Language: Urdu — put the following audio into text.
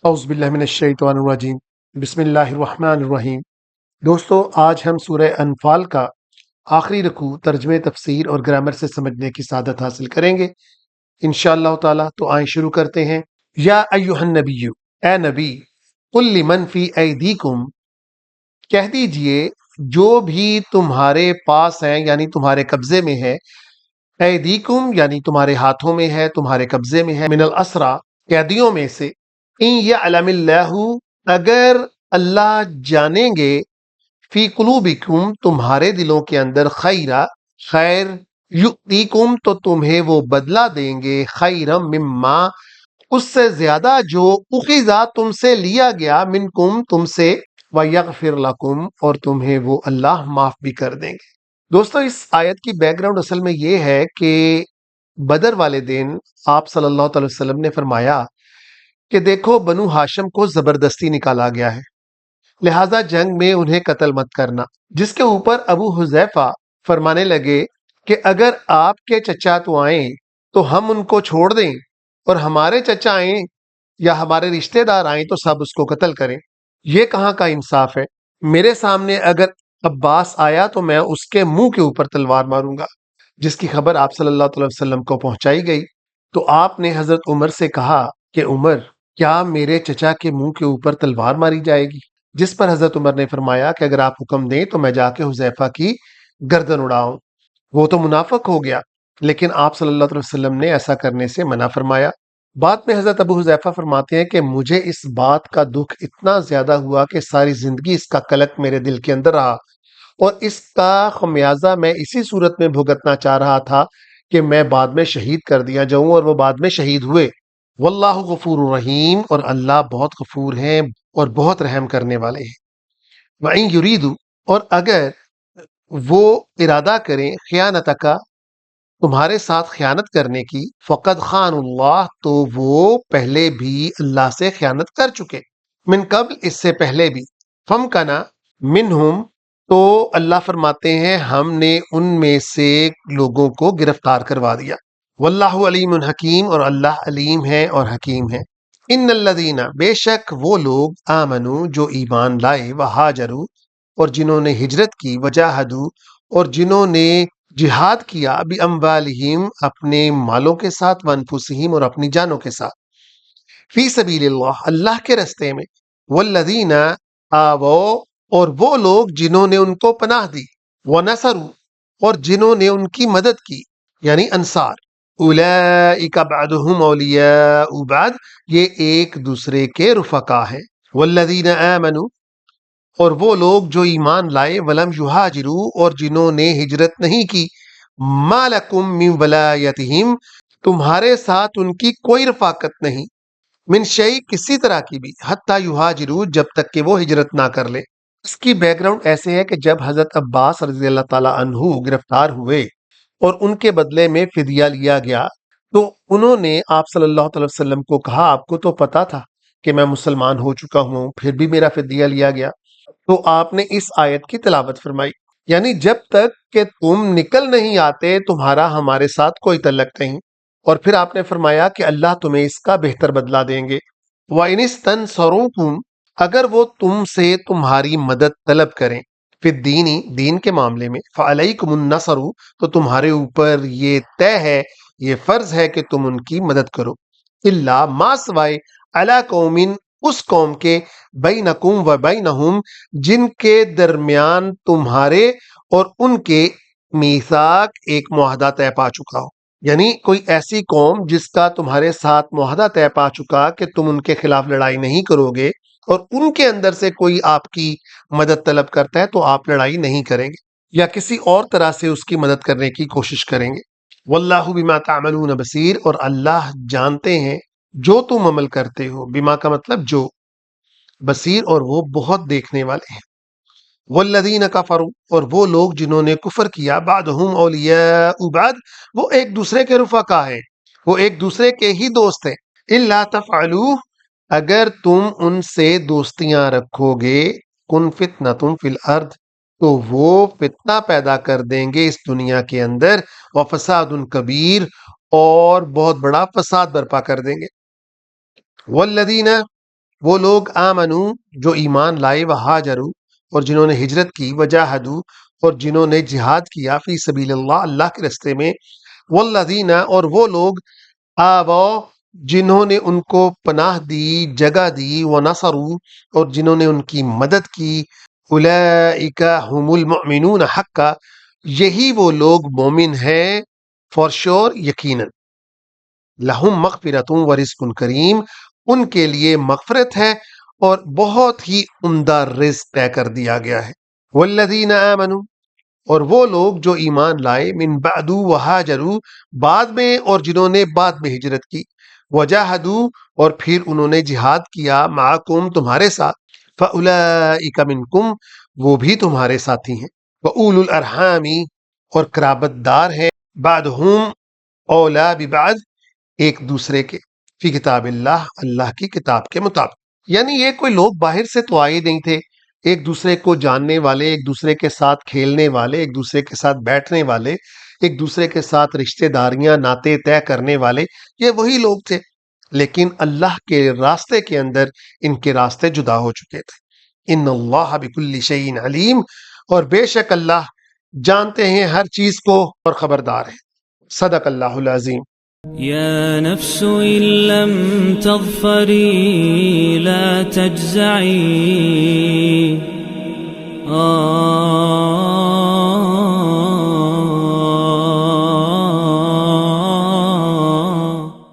اعوذ باللہ من الشیطان الرجیم بسم اللہ الرحمن الرحیم۔ دوستو، آج ہم سورہ انفال کا آخری رکوع ترجمے تفسیر اور گرامر سے سمجھنے کی سعادت حاصل کریں گے انشاءاللہ تعالی۔ تو آئیں شروع کرتے ہیں۔ یا ایہا النبی، اے نبی، قل لمن فی ایدیکم، کہہ دیجئے جو بھی تمہارے پاس ہیں، یعنی تمہارے قبضے میں ہے، ایدیکم یعنی تمہارے ہاتھوں میں ہے، تمہارے قبضے میں ہے، من الاسرا قیدیوں میں سے، ان یعلم اللہ اگر اللہ جانیں گے، فی قلوبکم تمہارے دلوں کے اندر، خیرہ خیر، یؤتیکم تو تمہیں وہ بدلہ دیں گے، خیرم مما اس سے زیادہ جو اخذا تم سے لیا گیا، منکم تم سے، ویغفر لکم اور تمہیں وہ اللہ معاف بھی کر دیں گے۔ دوستو، اس آیت کی بیک گراؤنڈ اصل میں یہ ہے کہ بدر والے دن آپ صلی اللہ تعالی وسلم نے فرمایا کہ دیکھو بنو ہاشم کو زبردستی نکالا گیا ہے، لہٰذا جنگ میں انہیں قتل مت کرنا، جس کے اوپر ابو حذیفہ فرمانے لگے کہ اگر آپ کے چچا تو آئیں تو ہم ان کو چھوڑ دیں، اور ہمارے چچا آئیں یا ہمارے رشتہ دار آئیں تو سب اس کو قتل کریں۔ یہ کہاں کا انصاف ہے؟ میرے سامنے اگر عباس آیا تو میں اس کے منہ کے اوپر تلوار ماروں گا، جس کی خبر آپ صلی اللہ علیہ وسلم کو پہنچائی گئی۔ تو آپ نے حضرت عمر سے کہا کہ عمر، کیا میرے چچا کے منہ کے اوپر تلوار ماری جائے گی؟ جس پر حضرت عمر نے فرمایا کہ اگر آپ حکم دیں تو میں جا کے حذیفہ کی گردن اڑاؤں۔ وہ تو منافق ہو گیا، لیکن آپ صلی اللہ علیہ وسلم نے ایسا کرنے سے منع فرمایا۔ بعد میں حضرت ابو حذیفہ فرماتے ہیں کہ مجھے اس بات کا دکھ اتنا زیادہ ہوا کہ ساری زندگی اس کا کلک میرے دل کے اندر رہا، اور اس کا خمیازہ میں اسی صورت میں بھگتنا چاہ رہا تھا کہ میں بعد میں شہید کر دیا جاؤں، اور وہ بعد میں شہید ہوئے۔ واللہ غفور الرحیم، اور اللہ بہت غفور ہیں اور بہت رحم کرنے والے ہیں۔ وَإِن يُرِيدُ، اور اگر وہ ارادہ کریں، خیانتک تمہارے ساتھ خیانت کرنے کی، فقد خان اللہ تو وہ پہلے بھی اللہ سے خیانت کر چکے، من قبل اس سے پہلے بھی، فمکنا منہم تو اللہ فرماتے ہیں ہم نے ان میں سے لوگوں کو گرفتار کروا دیا۔ واللہ علیم حکیم، اور اللہ علیم ہے اور حکیم ہے۔ ان الذین، بے شک وہ لوگ، آمنو جو ایمان لائے، وہاجروا اور جنہوں نے ہجرت کی، وجاہدوا اور جنہوں نے جہاد کیا، باموالہم اپنے مالوں کے ساتھ، وانفسہم اور اپنی جانوں کے ساتھ، فی سبیل اللہ اللہ کے رستے میں، والذین آووا اور وہ لوگ جنہوں نے ان کو پناہ دی، ونصروا اور جنہوں نے ان کی مدد کی، یعنی انصار، اولئک بعضهم اولیاء بعض یہ ایک دوسرے کے رفقا ہیں، والذین آمنوا اور وہ لوگ جو ایمان لائے، ولم یہاجروا اور جنہوں نے ہجرت نہیں کی، ما لکم من ولایتہم تمہارے ساتھ ان کی کوئی رفاقت نہیں، من شیء کسی طرح کی بھی، حتی یہاجروا جب تک کہ وہ ہجرت نہ کر لیں۔ اس کی بیک گراؤنڈ ایسے ہے کہ جب حضرت عباس رضی اللہ تعالی عنہ گرفتار ہوئے اور ان کے بدلے میں فدیہ لیا گیا، تو انہوں نے آپ صلی اللہ علیہ وسلم کو کہا آپ کو تو پتا تھا کہ میں مسلمان ہو چکا ہوں، پھر بھی میرا فدیہ لیا گیا۔ تو آپ نے اس آیت کی تلاوت فرمائی، یعنی جب تک کہ تم نکل نہیں آتے تمہارا ہمارے ساتھ کوئی تعلق نہیں، اور پھر آپ نے فرمایا کہ اللہ تمہیں اس کا بہتر بدلہ دیں گے۔ وَإِنِ اسْتَنصَرُوكُمْ اگر وہ تم سے تمہاری مدد طلب کریں، فی الدین دین کے معاملے میں، فعلیکم النصر تو تمہارے اوپر یہ طے ہے، یہ فرض ہے کہ تم ان کی مدد کرو، الا ما سوائے، علی قوم اس قوم کے، بینکم و بینہم جن کے درمیان تمہارے اور ان کے میثاق ایک معاہدہ طے پا چکا ہو، یعنی کوئی ایسی قوم جس کا تمہارے ساتھ معاہدہ طے پا چکا کہ تم ان کے خلاف لڑائی نہیں کرو گے، اور ان کے اندر سے کوئی آپ کی مدد طلب کرتا ہے تو آپ لڑائی نہیں کریں گے یا کسی اور طرح سے اس کی مدد کرنے کی کوشش کریں گے۔ واللہ بما تعملون بصیر اور اللہ جانتے ہیں جو تم عمل کرتے ہو، بما کا مطلب جو، بصیر اور وہ بہت دیکھنے والے ہیں۔ والذین کفروا اور وہ لوگ جنہوں نے کفر کیا، بعضهم اولیاء بعض وہ ایک دوسرے کے رفقا ہیں، وہ ایک دوسرے کے ہی دوست ہیں، الا تفعلوا اگر تم ان سے دوستیاں رکھو گے، کن فتنۃ فی الارض تو وہ فتنہ پیدا کر دیں گے اس دنیا کے اندر، وفساد کبیر اور بہت بڑا فساد برپا کر دیں گے۔ والذین وہ لوگ آمنو جو ایمان لائے، وہاجروا اور جنہوں نے ہجرت کی، وجاہدوا اور جنہوں نے جہاد کیا، فی سبیل اللہ اللہ کے راستے میں، والذین اور وہ لوگ آوا جنہوں نے ان کو پناہ دی، جگہ دی، ونصروا اور جنہوں نے ان کی مدد کی، اولئک هم المؤمنون حقا یہی وہ لوگ مومن ہیں فار شور یقیناً، لہم مغفرۃ و رزق کریم ان کے لیے مغفرت ہے اور بہت ہی عمدہ رزق طے کر دیا گیا ہے، والذین آمنوا اور وہ لوگ جو ایمان لائے، من بعد وہاجروا بعد میں اور جنہوں نے بعد میں ہجرت کی، وجاہدوا اور پھر انہوں نے جہاد کیا، معکم تمہارے ساتھ، فاولئک منکم وہ بھی تمہارے ساتھی ہیں، واولو الارحام اور قرابت دار ہیں، بعضهم اولا ببعض ایک دوسرے کے، فی کتاب اللہ اللہ کی کتاب کے مطابق، یعنی یہ کوئی لوگ باہر سے تو آئے نہیں تھے، ایک دوسرے کو جاننے والے، ایک دوسرے کے ساتھ کھیلنے والے، ایک دوسرے کے ساتھ بیٹھنے والے، ایک دوسرے کے ساتھ رشتہ داریاں ناطے طے کرنے والے، یہ وہی لوگ تھے، لیکن اللہ کے راستے کے اندر ان کے راستے جدا ہو چکے تھے۔ ان اللہ بکل شیء علیم اور بے شک اللہ جانتے ہیں ہر چیز کو اور خبردار ہیں۔ صدق اللہ العظیم۔ يا نفس إن لم تظفري لا تجزعي